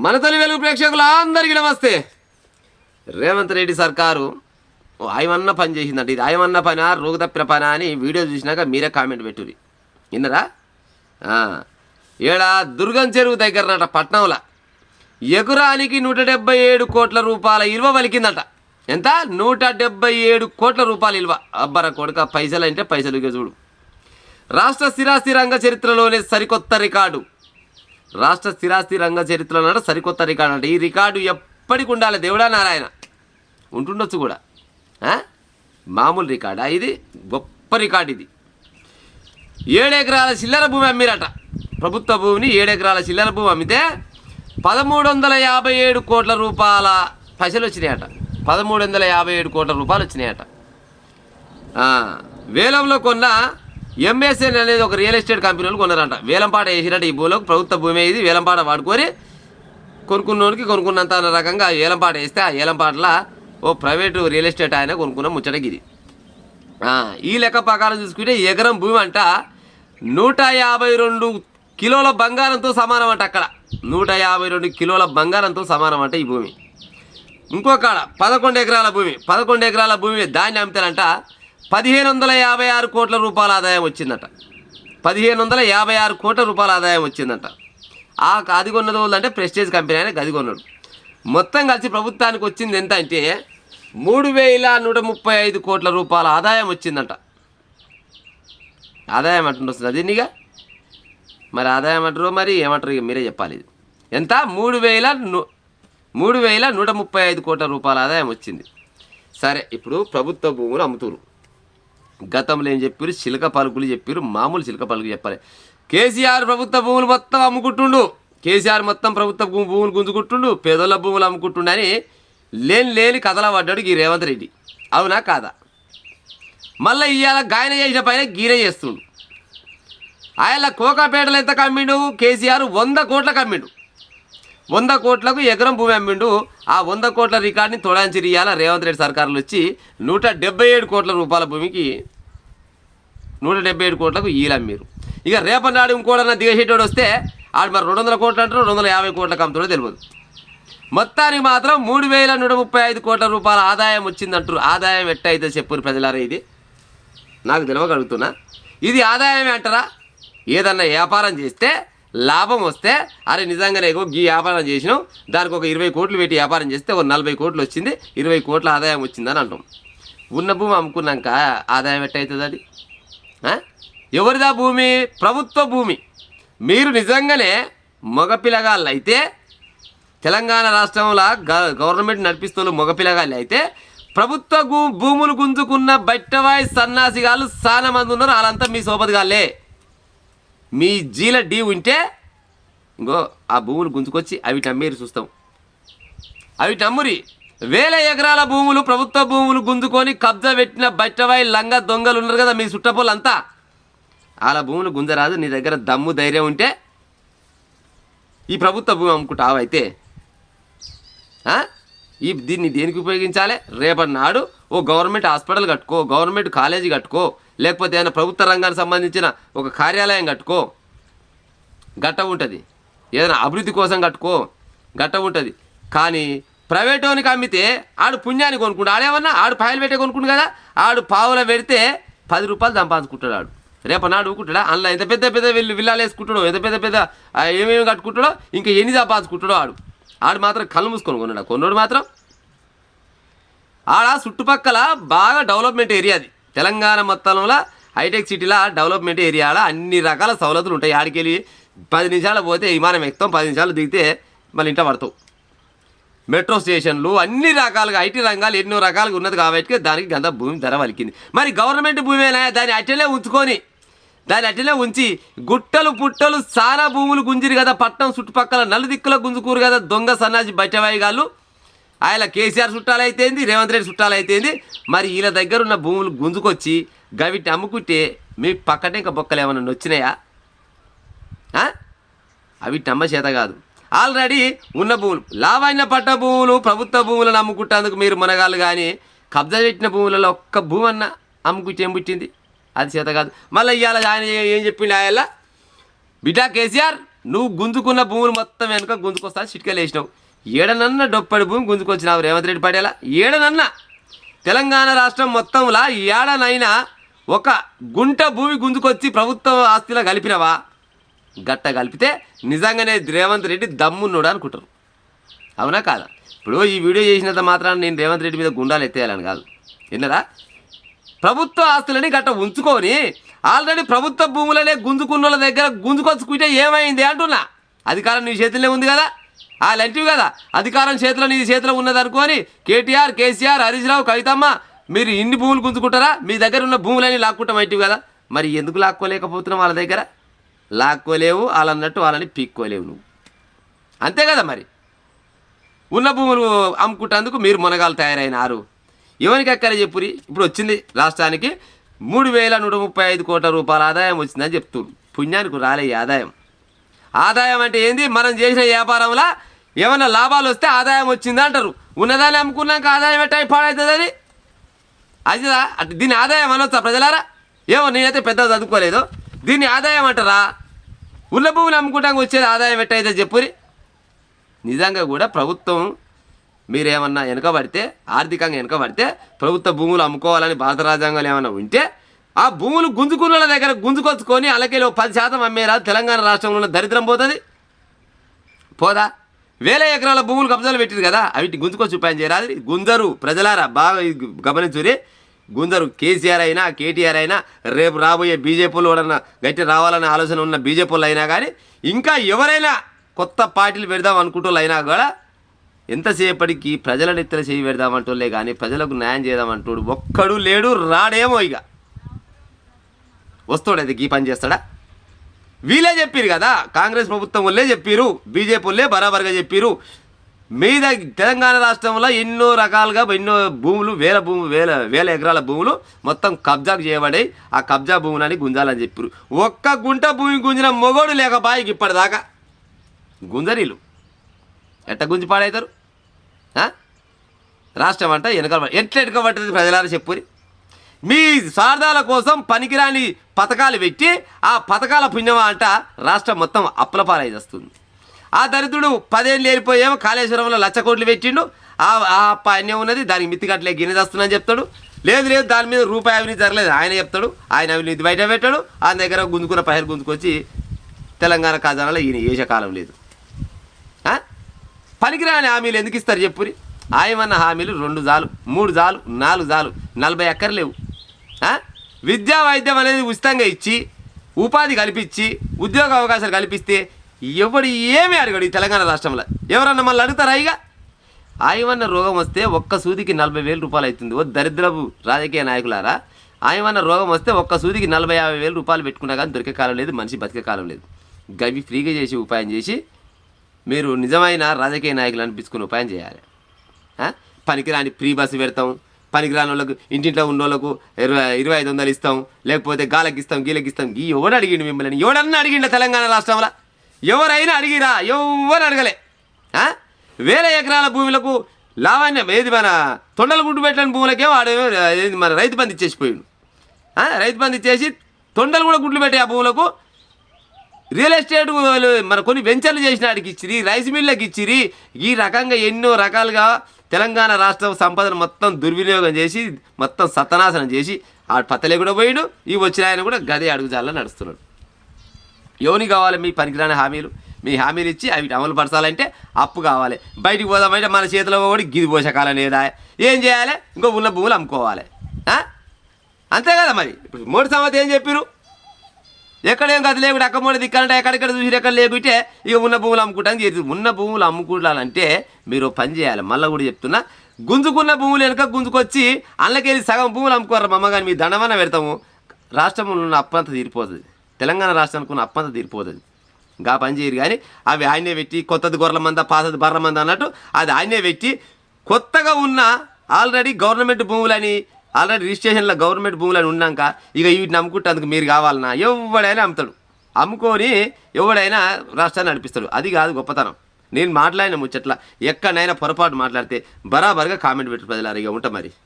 మన తొలి వెలుగు ప్రేక్షకులందరికీ నమస్తే. రేవంత్ రెడ్డి సర్కారు ఆయమన్న పని చేసిందంట. ఇది ఆయమన్న పని రోగ తప్పిన పని అని వీడియో చూసినాక మీరే కామెంట్ పెట్టుర్రి. విన్నరా? ఏడా దుర్గం చెరువు దగ్గరనట పట్నంలో ఎకరానికి 177 కోట్ల రూపాయల ఇలువ పలికిందట. ఎంత? 177 కోట్ల రూపాయల ఇలువ. అబ్బర కొడుక, పైసలు అంటే పైసలు. ఇక చూడు, రాష్ట్ర స్థిరాస్తి రంగ చరిత్రలోనే సరికొత్త రికార్డు. రాష్ట్ర స్థిరాస్తి రంగ చరిత్రలో సరికొత్త రికార్డు అంటే ఈ రికార్డు ఎప్పటికి ఉండాలి. దేవుడా నారాయణ ఉంటుండొచ్చు కూడా. మామూలు రికార్డా ఇది? గొప్ప రికార్డు ఇది. 7 ఎకరాల చిల్లర భూమి అమ్మిరట. ప్రభుత్వ భూమిని 7 ఎకరాల చిల్లర భూమి అమ్మితే 1357 కోట్ల రూపాయల పైసలు వచ్చినాయట. 1357 కోట్ల రూపాయలు వచ్చినాయట. వేలంలో కొన్న ఎంఎస్ఎన్ అనేది ఒక రియల్ ఎస్టేట్ కంపెనీ వాళ్ళు కొన్నారంట. వేలంపాట వేసినట్టు ఈ భూమిలోకి ప్రభుత్వ భూమి ఇది వేలంపాట వాడుకొని కొనుక్కున్నోడికి కొనుక్కున్నంత రకంగా వేలంపాట వేస్తే ఆ వేలంపాటలో ఓ ప్రైవేటు రియల్ ఎస్టేట్ ఆయన కొనుక్కున్న ముచ్చటగిరి. ఈ లెక్క ప్రకారం చూసుకుంటే ఎకరం భూమి అంట 152 కిలోల బంగారంతో సమానం అంట. అక్కడ 152 కిలోల బంగారంతో సమానం అంట ఈ భూమి. ఇంకొక 11 ఎకరాల భూమి, 11 ఎకరాల భూమి దాన్ని అమ్మితేనంట 1556 కోట్ల రూపాయల ఆదాయం వచ్చిందట. 1556 కోట్ల రూపాయల ఆదాయం వచ్చిందట. అది కొన్నది వాళ్ళంటే ప్రెస్టేజ్ కంపెనీ ఆయన గది కొన్నాడు. మొత్తం కలిసి ప్రభుత్వానికి వచ్చింది ఎంత అంటే 3135 కోట్ల రూపాయల ఆదాయం వచ్చిందట. ఆదాయం అంటుండ వస్తుంది అది నీగా. మరి ఆదాయం అంటారు, మరి ఏమంటారు, ఇక మీరే చెప్పాలి. ఇది ఎంత? 3135 కోట్ల రూపాయల ఆదాయం వచ్చింది. సరే, ఇప్పుడు ప్రభుత్వ భూములు అమ్ముతురు. గతంలో ఏం చెప్పారు? చిలక పలుకులు చెప్పారు. మామూలు చిలక పలుకులు చెప్పాలి. కేసీఆర్ ప్రభుత్వ భూములు మొత్తం అమ్ముకుంటుండు. కేసీఆర్ మొత్తం ప్రభుత్వ భూములు గుంజుకుంటుండు, పేదోళ్ళ భూములు అమ్ముకుంటుండు అని లేని కథల పడ్డాడు ఈ రేవంత్ రెడ్డి. అవునా కాదా? మళ్ళీ ఇవాళ గాయన చేసిన పైన గీన చేస్తుండు. ఆయన కోకాపేటలో ఎంత కమ్మిండు? కేసీఆర్ 100 కోట్లకు అమ్మిండు. 100 కోట్లకు ఎకరం భూమి అమ్మిండు. ఆ 100 కోట్ల రికార్డుని తొడాంచి ఇయ్యాల రేవంత్ రెడ్డి సర్కారులు వచ్చి 177 కోట్ల రూపాయల భూమికి 177 కోట్లకు ఈలమ్మిరు. ఇక రేపటి నాడు ఇంకోడన్నా దిగేసేటోడు వస్తే ఆడు మరి 200 కోట్లు అంటారు, 250 కోట్లకు అమ్ముతాడో తెలియదు. మొత్తానికి మాత్రం 3135 కోట్ల రూపాయల ఆదాయం వచ్చిందంటారు. ఆదాయం ఎట్టయితే చెప్పురు ప్రజలారా, ఇది నాకు తెలియగలుగుతున్నా. ఇది ఆదాయమే అంటారా? ఏదన్నా వ్యాపారం చేస్తే లాభం వస్తే అరే నిజంగానే ఈ వ్యాపారం చేసినాం, దానికి ఒక 20 కోట్లు పెట్టి వ్యాపారం చేస్తే ఒక 40 కోట్లు వచ్చింది, 20 కోట్ల ఆదాయం వచ్చిందని అంటాం. ఉన్న భూమి అమ్ముకున్నాక ఆదాయం ఎట్టయితుంది? అది ఎవరిదా భూమి? ప్రభుత్వ భూమి. మీరు నిజంగానే మగపిల్లగాళ్ళు అయితే, తెలంగాణ రాష్ట్రంలో గవర్నమెంట్ నడిపిస్తున్న మగపిల్లగాళ్ళు అయితే ప్రభుత్వ భూములు గుంజుకున్న బట్టవాయి సన్నాసిగాళ్ళు చాలా మంది ఉన్నారు. వాళ్ళంతా మీ సోపతిగాళ్ళే. మీ జీల డీ ఉంటే ఇంకో ఆ భూములు గుంజుకొచ్చి అవి అమ్మేరు చూస్తాం. అవి అమ్మురి. 1000 ఎకరాల భూములు ప్రభుత్వ భూములు గుంజుకొని కబ్జా పెట్టిన బట్టవాయి లంగ దొంగలు ఉన్నారు కదా మీ చుట్టపోళ్ళంతా. వాళ్ళ భూములు గుంజరాదు. నీ దగ్గర దమ్ము ధైర్యం ఉంటే ఈ ప్రభుత్వ భూమి అమ్ముకుంటావైతే దీన్ని దేనికి ఉపయోగించాలి? రేపటి నాడు ఓ గవర్నమెంట్ హాస్పిటల్ కట్టుకో, గవర్నమెంట్ కాలేజీ కట్టుకో, లేకపోతే ఏదైనా ప్రభుత్వ రంగానికి సంబంధించిన ఒక కార్యాలయం కట్టుకో, గట్ట ఉంటుంది. ఏదైనా అభివృద్ధి కోసం కట్టుకో, గట్ట ఉంటుంది. కానీ ప్రైవేటోనికి అమ్మితే ఆడు పుణ్యాన్ని కొనుక్కుంటాడు. ఆడేమన్నా ఆడు పాయలు పెట్టే కొనుక్కుంటు కదా, ఆడు పావుల పెడితే 10 రూపాయలు సంపాదించుకుంటాడు. ఆడు రేపటి నాడు ఊకుంటాడా? అందులో ఎంత పెద్ద పెద్ద విల్లాలు వేసుకుంటాడో, ఎంత పెద్ద పెద్ద ఏమేమి కట్టుకుంటాడో, ఇంకా ఎన్ని సంపాదించుకుంటాడో. ఆడు మాత్రం కళ్ళు మూసుకొని కొన్నాడు. కొన్నోడు మాత్రం ఆడ చుట్టుపక్కల బాగా డెవలప్మెంట్ ఏరియా అది. తెలంగాణ మొత్తంలో హైటెక్ సిటీలో డెవలప్మెంట్ ఏరియాలో అన్ని రకాల సౌలతులు ఉంటాయి. ఆడికెళ్ళి 10 నిమిషాలు పోతే విమానం ఎక్కుతాం, 10 నిమిషాలు దిగితే మళ్ళీ ఇంట పడతావు. మెట్రో స్టేషన్లు అన్ని రకాలుగా ఐటీ రంగాలు ఎన్నో రకాలుగా ఉన్నది కాబట్టి దానికి గంత భూమి ధర వలికింది. మరి గవర్నమెంట్ భూమేనా? దాన్ని అట్టలే ఉంచుకొని, దాన్ని అట్టలే ఉంచి గుట్టలు పుట్టలు చాలా భూములు గుంజిరు కదా. పట్నం చుట్టుపక్కల నలుదిక్కుల గుంజుకూరు కదా దొంగ సన్నాసి బట్టవాయిగాళ్ళు. ఆయన కేసీఆర్ చుట్టాలు అయితేంది, రేవంత్ రెడ్డి చుట్టాలు అయితేంది. మరి వీళ్ళ దగ్గర ఉన్న భూములు గుంజుకొచ్చి గవిటి అమ్ముకుంటే మీ పక్కనే ఇంకా బొక్కలు ఏమన్నా వచ్చినాయా? అవి అమ్మ చేత కాదు. ఆల్రెడీ ఉన్న భూములు, లావైన పట్ట భూములు, ప్రభుత్వ భూములను అమ్ముకుంటేందుకు మీరు మునగాళ్ళు. కానీ కబ్జా పెట్టిన భూములలో ఒక్క భూమి అన్న అమ్ముకుంటే ఏం పుట్టింది? అది చేత కాదు. మళ్ళీ ఇవాళ ఆయన ఏం చెప్పిండు? ఆయన బిడ్డ కేసీఆర్ నువ్వు గుంజుకున్న భూములు మొత్తం వెనుక గుంజుకొస్తా చిట్కలు వేసినావు. ఏడనన్నా డొప్పడి భూమి గుంజుకొచ్చినావు రేవంత్ రెడ్డి పడేలా. ఏడనన్నా తెలంగాణ రాష్ట్రం మొత్తంలో ఏడనైనా ఒక గుంట భూమి గుంజుకొచ్చి ప్రభుత్వ ఆస్తిలో కలిపినవా? గట్ట కలిపితే నిజంగానే రేవంత్ రెడ్డి దమ్మున్నాడు అనుకుంటారు. అవునా కాదా? ఇప్పుడు ఈ వీడియో చేసినంత మాత్రాన నేను రేవంత్ రెడ్డి మీద గుండాలు ఎత్తేయాలని కాదు. విన్నరా? ప్రభుత్వ ఆస్తులని గట్ట ఉంచుకొని ఆల్రెడీ ప్రభుత్వ భూములనే గుంజుకున్న వాళ్ళ దగ్గర గుంజుకొచ్చుకుంటే ఏమైంది అంటున్నా. అధికారం నీ చేతిలో ఉంది కదా, అలాంటివి కదా. అధికారం చేతిలో నీ చేతిలో ఉన్నది అనుకొని కేటీఆర్, కేసీఆర్, హరీష్ రావు, కవితమ్మ మీరు ఇన్ని భూములు గుంజుకుంటారా? మీ దగ్గర ఉన్న భూములని లాక్కుంటాం అయిటివి కదా. మరి ఎందుకు లాక్కోలేకపోతున్నావు? వాళ్ళ దగ్గర లాక్కోలేవు, వాళ్ళన్నట్టు వాళ్ళని పీక్కోలేవు నువ్వు. అంతే కదా. మరి ఉన్న భూములు అమ్ముకుంటేందుకు మీరు మునగాలు తయారైనారు. ఎవరికి ఎక్కడ చెప్పురి? ఇప్పుడు వచ్చింది రాష్ట్రానికి 3,135 కోట్ల రూపాయల ఆదాయం వచ్చిందని చెప్తున్నారు. పుణ్యానికి రాలే ఆదాయం. ఆదాయం అంటే ఏంది? మనం చేసిన వ్యాపారంలో ఏమన్నా లాభాలు వస్తే ఆదాయం వచ్చింది అంటారు. ఉన్నదాన్ని అమ్ముకున్నాక ఆదాయం ఎట్టా పాడవుతుంది? అది అంటే దీన్ని ఆదాయం అనొచ్చా ప్రజలారా? ఏమో నేనైతే పెద్ద చదువుకోలేదు. దీన్ని ఆదాయం అంటారా? ఉన్న భూములు అమ్ముకుంటాక వచ్చేది ఆదాయం ఎట్టయితే చెప్పురి. నిజంగా కూడా ప్రభుత్వం మీరేమన్నా వెనకబడితే, ఆర్థికంగా వెనకబడితే ప్రభుత్వ భూములు అమ్ముకోవాలని భారత రాజ్యాంగంలో ఏమన్నా ఉంటే ఆ భూములు గుంజుకున్న దగ్గర గుంజుకొచ్చుకొని అలాగే 10% అమ్మేరా తెలంగాణ రాష్ట్రంలో ఉన్న దరిద్రం పోతుంది పోదా? 1000 ఎకరాల భూములు కబ్జాలు పెట్టిరు కదా, అవిటి గుంజుకొచ్చి ఉపాయం చేయరాదు. గుంజరు ప్రజలారా, బాగా గమనించురి. గుంజరు కేసీఆర్ అయినా కేటీఆర్ అయినా రేపు రాబోయే బీజేపీలు ఎవరన్నా గట్టి రావాలనే ఆలోచన ఉన్న బీజేపీలు అయినా కానీ ఇంకా ఎవరైనా కొత్త పార్టీలు పెడదాం అనుకుంటోళ్ళు అయినా కూడా ఎంతసేపటికి ప్రజల నెత్తలు చేయి పెడదామంటోళ్ళే కానీ ప్రజలకు న్యాయం చేద్దామంటోడు ఒక్కడు లేడు. రాడేమో ఇక వస్తాడు. అది ఈ పని చేస్తాడా? వీళ్ళే చెప్పారు కదా, కాంగ్రెస్ ప్రభుత్వం వాళ్ళే చెప్పారు, బీజేపీ వాళ్ళే బరాబర్గా చెప్పారు. మీద తెలంగాణ రాష్ట్రంలో ఎన్నో రకాలుగా ఎన్నో భూములు వేల ఎకరాల భూములు మొత్తం కబ్జాకు చేయబడాయి. ఆ కబ్జా భూములని గుంజాలని చెప్పారు. ఒక్క గుంట భూమి గుంజిన మొగోడు లేక బాయికి ఇప్పటిదాకా గుంజరీలు ఎట్ట గుంజి పాడవుతారు? రాష్ట్రం అంట ఎట్లా ఎనకబడుతుంది ప్రజలారా చెప్పురి. మీ స్వార్థాల కోసం పనికిరాని పథకాలు పెట్టి ఆ పథకాల పుణ్యమా అంట రాష్ట్రం మొత్తం అప్పులపాలై వస్తుంది. ఆ దరిద్రుడు 10 ఏళ్ళు ఏరిపోయేమో కాళేశ్వరంలో 1,00,000 కోట్లు పెట్టిండు. ఆ పుణ్యం ఉన్నది, దానికి మిత్తికట్లే గిన్నె వస్తుందని చెప్తాడు. లేదు దాని మీద రూపాయి అవినీతి జరగలేదు ఆయన చెప్తాడు. ఆయన అవినీతి బయట పెట్టాడు. ఆయన దగ్గర గుంజుకున్న పైసలు గుంజుకొచ్చి తెలంగాణ ఖజానాలో ఈయన ఏషకాలం లేదు. పనికిరాని హామీలు ఎందుకు ఇస్తారు చెప్పురి? ఆయమన్న హామీలు 2 చాలు, 3 చాలు, 4 చాలు, 40 ఎక్కర్ లేవు. విద్యా వైద్యం అనేది ఉచితంగా ఇచ్చి ఉపాధి కల్పించి ఉద్యోగ అవకాశాలు కల్పిస్తే ఎవడు ఏమీ అడగడు ఈ తెలంగాణ రాష్ట్రంలో. ఎవరన్నా మళ్ళీ అడుగుతారా? ఇక ఆయమన్న రోగం వస్తే ఒక్క సూదికి 40,000 రూపాయలు అవుతుంది. ఓ దరిద్రపు రాజకీయ నాయకులారా, ఆయమన్న రోగం వస్తే ఒక్క సూదికి 40,000-50,000 రూపాయలు పెట్టుకున్నా కానీ దొరికే కాలం లేదు, మనిషి బతికే కాలం లేదు. గవి ఫ్రీగా చేసి ఉపాయం చేసి మీరు నిజమైన రాజకీయ నాయకులు అనిపించుకుని ఉపాయం చేయాలి. పనికిరాని ఫ్రీ బస్సు పెడతాం, పనికిరాని వాళ్ళకు ఇంటింట్లో ఉన్న వాళ్ళకు 2,500 ఇస్తాం, లేకపోతే గాలకి ఇస్తాం, గీలకి ఇస్తాం. ఎవడు అడిగిండు మిమ్మల్ని? ఎవడన్నా అడిగిండ తెలంగాణ రాష్ట్రంలో? ఎవరైనా అడిగిరా? ఎవరు అడగలే. 1000 ఎకరాల భూములకు లావాణ్యం ఏది మన తొండలు గుడ్డు పెట్టని భూములకేమో మన రైతు బంధు ఇచ్చేసిపోయాడు. రైతు బంధు ఇచ్చేసి తొండలు కూడా గుడ్లు పెట్టే ఆ భూములకు రియల్ ఎస్టేట్ మన కొన్ని వెంచర్లు చేసిన వాడికి ఇచ్చిరి, రైస్ మిల్లకి ఇచ్చిరి. ఈ రకంగా ఎన్నో రకాలుగా తెలంగాణ రాష్ట్రం సంపదను మొత్తం దుర్వినియోగం చేసి మొత్తం సత్తనాశనం చేసి ఆ పత్తలే కూడా పోయాడు. ఈ వచ్చిన ఆయన కూడా గదే అడుగుజాల్లో నడుస్తున్నాడు. ఎవని కావాలి మీ పనికిరాని హామీలు? మీ హామీలు ఇచ్చి అవి అమలు పరచాలంటే అప్పు కావాలి. బయటికి పోదామంటే మన చేతిలో కూడా గిది పోషకాలం లేదా? ఏం చేయాలి? ఇంకో ఉన్న భూములు అమ్ముకోవాలి. అంతే కదా. మరి ఇప్పుడు మోడీ సంగతి ఏం చెప్పారు? ఎక్కడేం గది లేకుండా అక్కమోడి దిక్కాలంటే ఎక్కడెక్కడ చూసి ఎక్కడ లేకుంటే ఇక ఉన్న భూములు అమ్ముకుంటానికి చేసి ఉన్న భూములు అమ్ముకుంటాలంటే మీరు పని చేయాలి. మళ్ళీ కూడా చెప్తున్నా, గుంజుకున్న భూములు వెనక గుంజుకొచ్చి అందులోకెళ్ళి సగం భూములు అమ్ముకోరు మమ్మగాని మీ దండమన్న పెడతాము. రాష్ట్రంలో ఉన్న అప్పంతా తీరిపోతుంది, తెలంగాణ రాష్ట్రానికి ఉన్న అప్పంతా తీరిపోతుంది. గా పని చేయరు కానీ అవి ఆయనే పెట్టి కొత్తది గొర్రెల మంద పాతది బర్ర మంద అన్నట్టు అది ఆయనే పెట్టి కొత్తగా ఉన్న ఆల్రెడీ గవర్నమెంట్ భూములని ఆల్రెడీ రిజిస్ట్రేషన్లో గవర్నమెంట్ భూములని ఉన్నాక ఇక వీటిని అమ్ముకుంటేందుకు మీరు కావాలన్నా ఎవడైనా అమ్ముతాడు. అమ్ముకొని ఎవడైనా రాష్ట్రాన్ని నడిపిస్తాడు. అది కాదు గొప్పతనం. నేను మాట్లాడిన ముచ్చట్ల ఎక్కడైనా పొరపాటు మాట్లాడితే బరాబర్గా కామెంట్ పెట్టు ప్రజలారు. ఇక ఉంటా మరి.